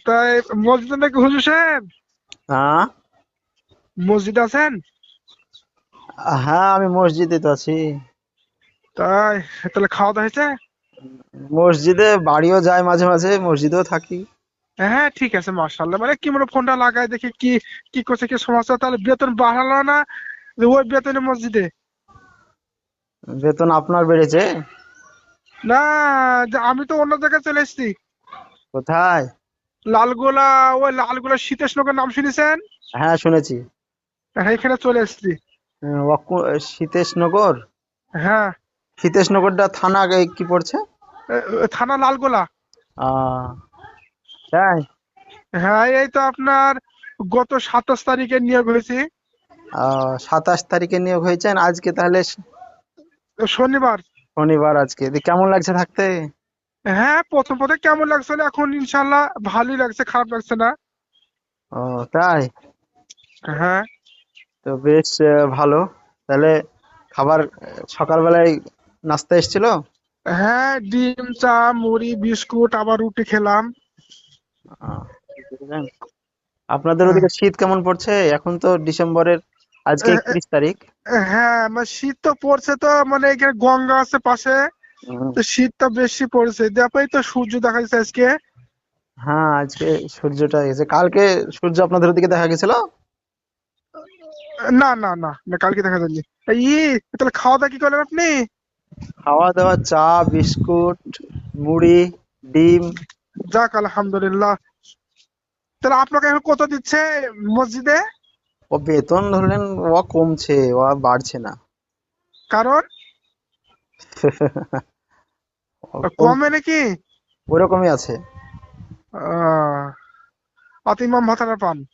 তাই মসজিদে নাকি হুজুর সাহেব? হ্যাঁ। মসজিদে আছেন? হ্যাঁ, আমি মসজিদে তো আছি। তাই তাহলে খাওয়া দাওয়া হয়েছে? মসজিদে বাড়িও যায় মাঝে মাঝে, মসজিদেও থাকি। হ্যাঁ ঠিক আছে, মাশাআল্লাহ। মানে কি মনে ফোনটা লাগায় দেখি কি কি করছে, কি সমস্যা। তাহলে বেতন বাড়ালো না যে ওই বেতনে মসজিদে? বেতন আপনার বেড়েছে? না, যে আমি তো অন্য জায়গায় চলে এসেছি। কোথায়? লালগোলা, ওই লালগোলা সীতেশনগর নাম শুনেছেন? হ্যাঁ, শুনেছি। হ্যাঁ, এখানে চলে এসেছি। সীতেশনগর। হ্যাঁ। সীতেশনগরটা থানা কি পড়ছে? থানা লালগোলা। আহ তাই? হ্যাঁ, এই তো আপনার গত 27 তারিখে নিয়োগ হয়েছি। 27 তারিখে নিয়োগ হয়েছেন, আজকে তাহলে শনিবার। শনিবার। আজকে কেমন লাগছে থাকতে? হ্যাঁ, প্রথম প্রথম কেমন লাগছিল, এখন ইনশাল্লাহ ভালোই লাগছে, খারাপ লাগছে না। ও, তাই? হ্যাঁ। তো বেশ ভালো। তাহলে খাবার সকালবেলায় নাস্তা এসেছিল? হ্যাঁ, ডিম, চা, মুড়ি, বিস্কুট, আবার রুটি খেলাম। আহ, বুঝলেন? আপনাদের হ্যাঁ। ওদিকে শীত কেমন পড়ছে? এখন তো ডিসেম্বরের, আজকে এ- এ- 31 তারিখ। হ্যাঁ, মানে শীত তো পড়ছে, তো মানে এখানে গঙ্গা আছে পাশে। উম, তো শীতটা বেশি পড়ছে, দেখোই তো সূর্য দেখা যাচ্ছে আজকে। হ্যাঁ, আজকে সূর্যটা এসে, কালকে সূর্য আপনাদের ওদিকে দেখা গেছিল? না না না না, কালকে দেখা যায়নি। তাহলে খাওয়া দাওয়া কি করলেন আপনি? খাওয়া দাওয়া চা, বিস্কুট, মুড়ি, ডিম। যাক আলহামদুলিল্লাহ। তাহলে আপনাকে এখন কত দিচ্ছে মসজিদে? ও বেতন ধরলেন, ও কমছে, ও আর বাড়ছে না। কারণ ও কমে কমছে, নাকি? ওরকমই আছে। আহ অত ইমাম ভাতাটা পান?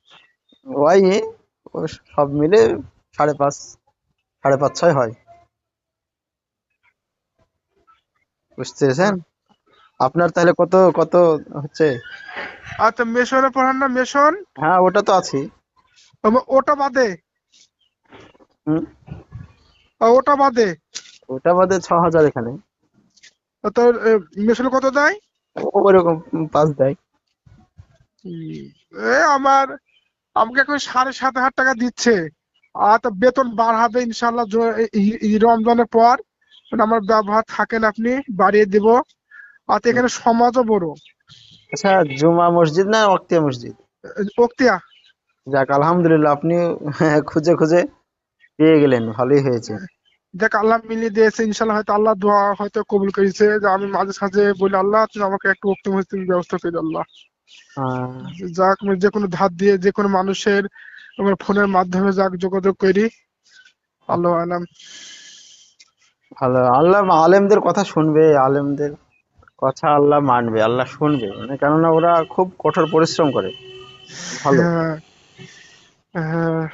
ওই ও সব মিলে 5.5, 5.5, 6 হয়। বুঝতে পেরেছেন? আহ, আপনার তাহলে কত কত হচ্ছে? আচ্ছা, মেশনে পড়ান না, মেশন? হ্যাঁ, ওটা তো আছে। ওটা বাদে? হুম। ওটা বাদে ওটা বাদে 6,000 এখানে। তো মেশনে কত দেয়? ওরকম 5 দেয়। উম, আমার আমাকে এখন 7,500 টাকা দিচ্ছে। আর তো বেতন বাড়াবে ইনশাল্লাহ এই রমজানের পর। মানে আমার ব্যবহার থাকেন, আপনি বাড়িয়ে দিব। আর তো হুম। এখানে সমাজও বড়। আচ্ছা, জুমা মসজিদ না ওয়াক্তিয়া মসজিদ? বক্তিয়া। যাক আলহামদুলিল্লাহ, আপনি খুঁজে খুঁজে পেয়ে গেলেন, ভালোই হয়েছে। দেখ, আল্লাহ মিলিয়ে দিয়েছে ইনশাল্লাহ। হয়তো আল্লাহ দোয়া হয়তো কবুল করেছে, যে আমি মাঝে সাঝে বলি আল্লাহ তুমি আমাকে একটু উক্ত মসজিদের ব্যবস্থা করে দাও আল্লাহ। আহ, যাক, আমি যে কোনো ধার দিয়ে যে কোনো মানুষের আমার ফোনের মাধ্যমে যাক যোগাযোগ করি। আল্লাহ আলাম। ভালো, আল্লাহ আলেমদের কথা শুনবে, আলেমদের কথা আল্লাহ মানবে, আল্লাহ শুনবে, মানে কেননা ওরা খুব কঠোর পরিশ্রম করে। ভালো। হ্যাঁ। হ্যাঁ।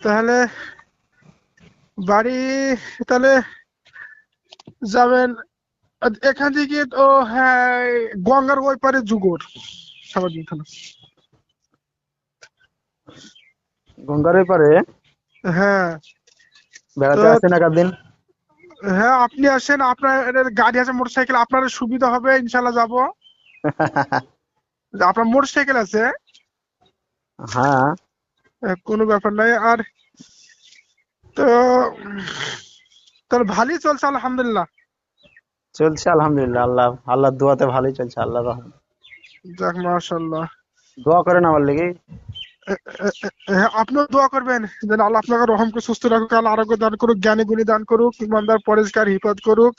তাহলে বাড়ি তাহলে যাবেন এখান থেকে তো? হ্যাঁ, গঙ্গার ওই পারে যুগর সারাদিন থানা। গঙ্গার ওই পারে হ্যাঁ। তো বেড়াতে আসেন এক দিন। হ্যাঁ, আপনি আসেন, আপনার গাড়ি আছে, মোটরসাইকেল, আপনার সুবিধা হবে ইনশাল্লাহ যাবো। আপনার মোটরসাইকেল আছে? হ্যাঁ, কোনো ব্যাপার নাই। আর তো তাহলে ভালোই চলছে আলহামদুলিল্লাহ। চলছে আলহামদুলিল্লাহ, আল্লাহ আল্লাহর দোয়াতে ভালোই চলছে, আল্লাহ রহম। যাক মাশাআল্লাহ। দোয়া করেন আমার লেগে। হ্যাঁ, আপনিও দোয়া করবেন যেন আল্লাহ আপনাকে রহমকে সুস্থ রাখুক, আল্লাহ আরোগ্য দান করুক, জ্ঞানী গুণী দান করুক, ইমানদার পরেশগার হিফাজত করুক।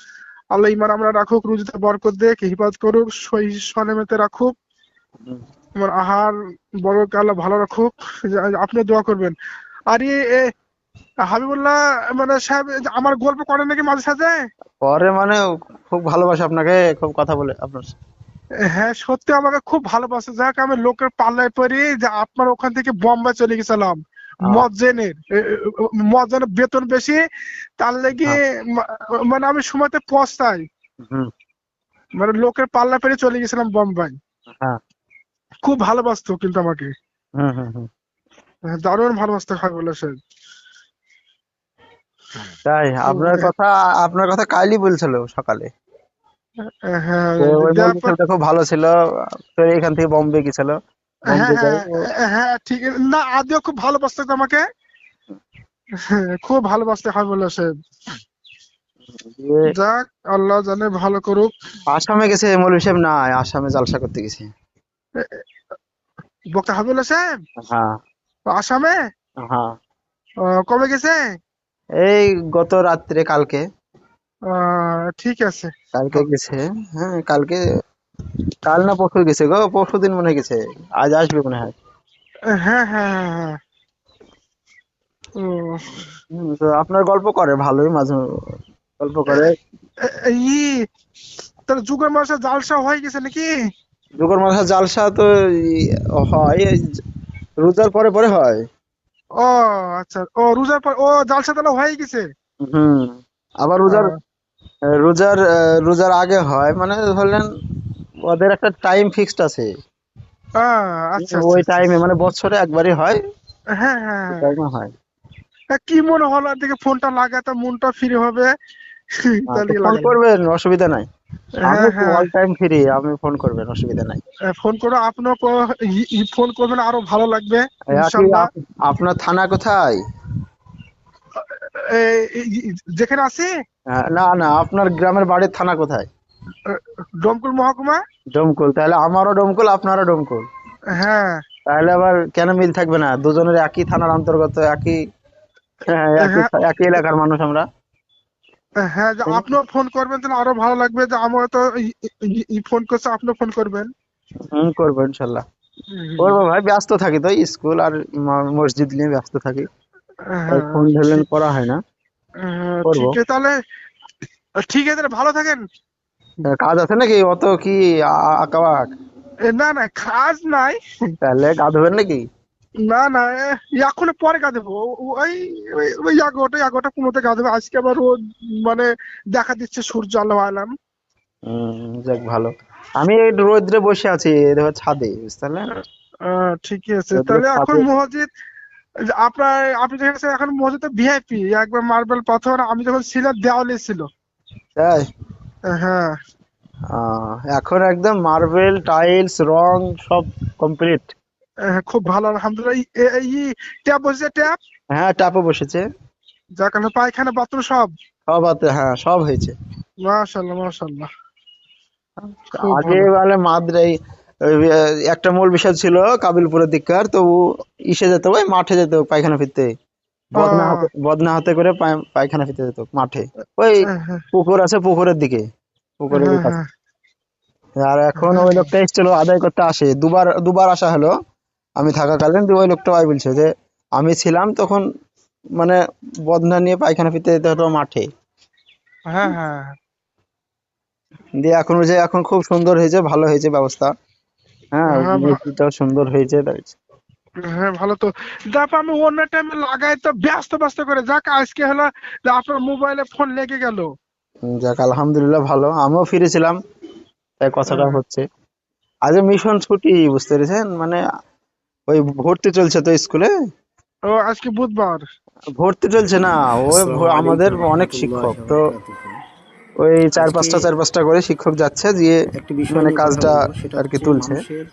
আল্লাহ ইমান আমরা রাখুক, রুজিতে বরকত দেখ, হিফাজত করুক, সহি সনেমেতে রাখুক। হুম। আমার আহার বড়কে আল্লাহ ভালো রাখুক। আপনি দোয়া করবেন। আর হাবিবুল্লাহ মানে সাহেব, আমার গল্প করে নাকি মাঝে সাঝে? পরে মানে খুব ভালোবাসে আপনাকে, খুব কথা বলে আপনার। হ্যাঁ, সত্যি আমাকে খুব ভালোবাসে। যাক, আমি লোকের পাল্লায় পড়ি যে আপনার ওখান থেকে বোম্বাই চলে গেছিলাম আহ, মজ্জেনের। মজ্জেনের বেতন বেশি, তার লেগে হ্যাঁ। মানে আমি সময়তে পৌঁছাই। হুম। মানে লোকের পাল্লা পেরে চলে গেছিলাম বোম্বাই। হ্যাঁ। খুব ভালোবাসতো কিন্তু আমাকে। হুম, হুম, হুম। দারুণ ভালোবাসতো হাবিবুল্লাহ সাহেব। তাই? আপনার কথা কাইলি বলছিল সকালে। হ্যাঁ তো ওই দেওয়ার মৌলভী পর সাহেবটা খুব ভালো ছিল। তো এখান থেকে বোম্বে গেছিল, হ্যাঁ বোম্বে যাই হ্যাঁ হ্যাঁ ঠিক না, আদিও খুব ভালোবাসতো তো আমাকে। হ্যাঁ, খুব ভালোবাসতে হয় বলে সে। দিয়ে যাক, আল্লাহ জানে ভালো করুক। আসামে গেছে মৌলভী সাহেব, না আসামে জালসা করতে গেছে। বক্তা হাবিবুল্লাহ সাহেব হ্যাঁ আসামে হ্যাঁ, কবে গেছে? এই গত রাত্রে, কালকে। ঠিক আছে। কালকে গেছে। হ্যাঁ কালকে, কাল না পরশু গেছে গো, পরশু দিন মনে হয় গেছে। আজ আসবে মনে হয়। হ্যাঁ হ্যাঁ হ্যাঁ হ্যাঁ। ও, তো আপনার গল্প করে ভালোই, মাঝে গল্প করে। ই তাহলে যুগের মাসে জালসা হয়ে গেছে নাকি? দুপুর মাথা জালসা তো হয়, এই রোজার পরে পরে হয়। ও আচ্ছা, ও রোজার পর ও জালসা তাহলে হয়ে গেছে। হুম। আবার রোজার, আহ, রোজার আগে হয়, মানে ধরলেন ওদের একটা টাইম ফিক্সড আছে। আচ্ছা আচ্ছা ওই আচ্ছা টাইমে আচ্ছা। মানে বছরে একবারই হয়, হ্যাঁ হ্যাঁ ওই হ্যাঁ। টাইমে হয়। কি মনে হলো এদিকে ফোনটা লাগাতে, মনটা ফ্রি হবে। তো তাহলে ফোন লাগালাম। করবেন, অসুবিধা নাই। আমি হ্যাঁ হ্যাঁ। অল টাইম ফ্রি, আপনি ফোন করবেন, অসুবিধা নাই। ফোন করো, আপনিও ফোন করবেন, আরো ভালো লাগবে কি ইনশাল্লাহ। আপনার থানা কোথায়? যেখানে আছি না না, আপনার গ্রামের বাড়ির থানা কোথায়? ডোমকুল মহকুমা। ডোমকল, তাহলে আমারও ডোমকল, আপনারও ডোমকল। হ্যাঁ তাহলে আবার কেন মিল থাকবে না? দুজনের একই থানার অন্তর্গত, একই, হ্যাঁ, একই হ্যাঁ একই এলাকার মানুষ আমরা। হ্যাঁ, যে আপনিও ফোন করবেন তাহলে আরো ভালো লাগবে, যে আমার তো ফোন করছে, আপনিও ফোন করবেন। করবো ইনশাল্লাহ। হুম, করবো ভাই, ব্যস্ত থাকি তো, স্কুল আর মসজিদ নিয়ে ব্যস্ত থাকি, তাই হ্যাঁ ফোন ধরলেন ঠিক। করা হয় না। করবো। ঠিক আছে তাহলে, ঠিক আছে তাহলে, ভালো থাকেন। কাজ আছে নাকি অত কি? আঁকাবাক? না না, কাজ নাই। তাহলে গা ধোবেন নাকি? না না, এখন পরে গা দেবো। ওই ওই ওই 11টা 15টা গা দেবো। আজকে আবার রোদ মানে দেখা দিচ্ছে, সূর্য, আল্লাহ আলাম। যাক ভালো। আমি এই রোদ্রে বসে আছি, এই দেখো ছাদে, বুঝতে পারলেন? ঠিকই আছে রোদ্রে তাহলে। এখন ছাদে। মসজিদ, আপনি যেখানে আছেন, এখন মসজিদে ভিআইপি একবার মার্বেল পাথর। আমি যখন ছিলাম দেওয়ালে ছিল। তাই? হ্যাঁ এখন একদম মার্বেল টাইলস রং সব কমপ্লিট। খুব ভালো আলহামদুলিল্লাহ। ট্যাপ বসেছে, ট্যাপ। হ্যাঁ টাপও বসেছে। যার কারণে পায়খানা বাথরুম সব। সব আছে, হ্যাঁ সব হয়েছে। মাশাল্লাহ মাশাল্লাহ। খুব আগে ভালো। বলে মাদ্রাই, একটা মূল বিষয় ছিল কাবিলপুরের দিককার, তো ও ইসে যেত, ওই মাঠে যেত পায়খানা ফিরতে। আহ, বদনা হাতে করে পায়খানা ফিরতে যেত মাঠে। ওই হ্যাঁ পুকুর আছে, পুকুরের দিকে, পুকুরের হ্যাঁ কাছে। হ্যাঁ আর এখন হ্যাঁ ওই লোকটা এসেছিল আদায় করতে, আসে দুবার, দুবার আসা হলো আমি থাকাকালীন। দিয়ে ওই লোকটা ভাই বলছে যে আমি ছিলাম তখন, মানে বদনা নিয়ে পায়খানা ফিরতে যেতে হতো মাঠে। হ্যাঁ হ্যাঁ দিয়ে এখন ওই যে, এখন খুব সুন্দর হয়েছে, ভালো হয়েছে ব্যবস্থা। হ্যাঁ হ্যাঁ মসজিদটাও সুন্দর হয়েছে তাই। হ্যাঁ ভালো তো। তারপর আমি অন্য টাইমে লাগাই তো ব্যস্ত ব্যস্ত করে, যাক আজকে হলো যে আপনার মোবাইলে ফোন লেগে গেল। যাক আলহামদুলিল্লাহ, ভালো, আমিও ফিরেছিলাম, তাই কথাটা আহ, হচ্ছে। আজ মিশন ছুটি, বুঝতে পেরেছেন, মানে ওই ভর্তি চলছে তো স্কুলে। ও আজকে বুধবার। ভর্তি চলছে না, ওই আসসালামু আমাদের আলাইকুম অনেক রহমতুল্লাহি শিক্ষক ওয়া তো, বারাকাতুহু। ওই আজকে চার পাঁচটা করে শিক্ষক যাচ্ছে, দিয়ে একটি বিষয় মানে নিয়ে কথা কাজটা বলবো, সেটা আর কি হচ্ছে তুলছে। মানুষের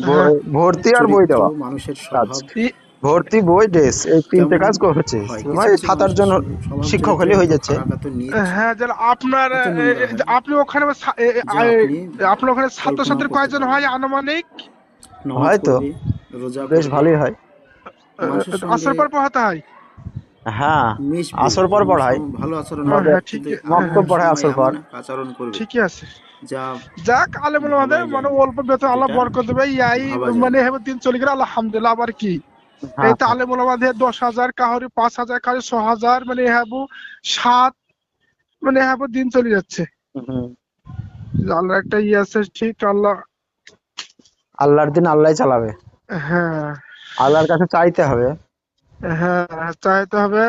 হ্যাঁ ভর্তি আর বই চরিত্র, দেওয়া মানুষের কাজ। স্বভাব ই- ভর্তি, বই, ড্রেস, এই তিনটে কেমন কাজ হচ্ছে। হয়। কিছু মানে কিছু 7-8 মানুষের জন স্বভাব শিক্ষক চরিত্র হলে এত হয়ে যাচ্ছে। খারাপ, এত নীচ, হ্যাঁ যারা আপনার এত নোংরা হয় আপনি ওখানে যা আপনি আপনার ওখানে কল্পনাও ছাত্রছাত্রী করতে কয়জন পারবেন হয় না। আনুমানিক? নামাজ হয়তো পড়বে, রোজা বেশ করবে, ভালোই হয়। মানুষের সঙ্গে আসর পর পড়াতে হয়। হ্যাঁ মিশবে আসর পর এবং পড়ায়, ভালো আচরণ মগর করবে, হ্যাঁ ঠিক। কিন্তু মক্তব হ্যাঁ পড়ায় সময় আসর পর। এমন এক আচরণ করবে ঠিকই আছে। যা যাক আলেমুল আমাদের ভাবাই যায় মানে না, অল্প বেতন আল্লাহ যেটা বরকত দেবে, ইয়াই ভাবা যায় মানে না। দিন চলে গেলে আলহামদুলিল্লাহ। আবার কি, এই হ্যাঁ তো হ্যাঁ। আলেমুল আমাদের 10,000, কাহরি 5,000, কাহরি 6,000, মানে সাত, মানে দিন চলে যাচ্ছে। হুম। আল্লাহ একটা ইয়ে আছে, ঠিক আল্লাহ। আল্লাহর দিন আল্লাহ চালাবে, হ্যাঁ আল্লাহর কাছে চাইতে হবে। হ্যাঁ চাইতে হবে।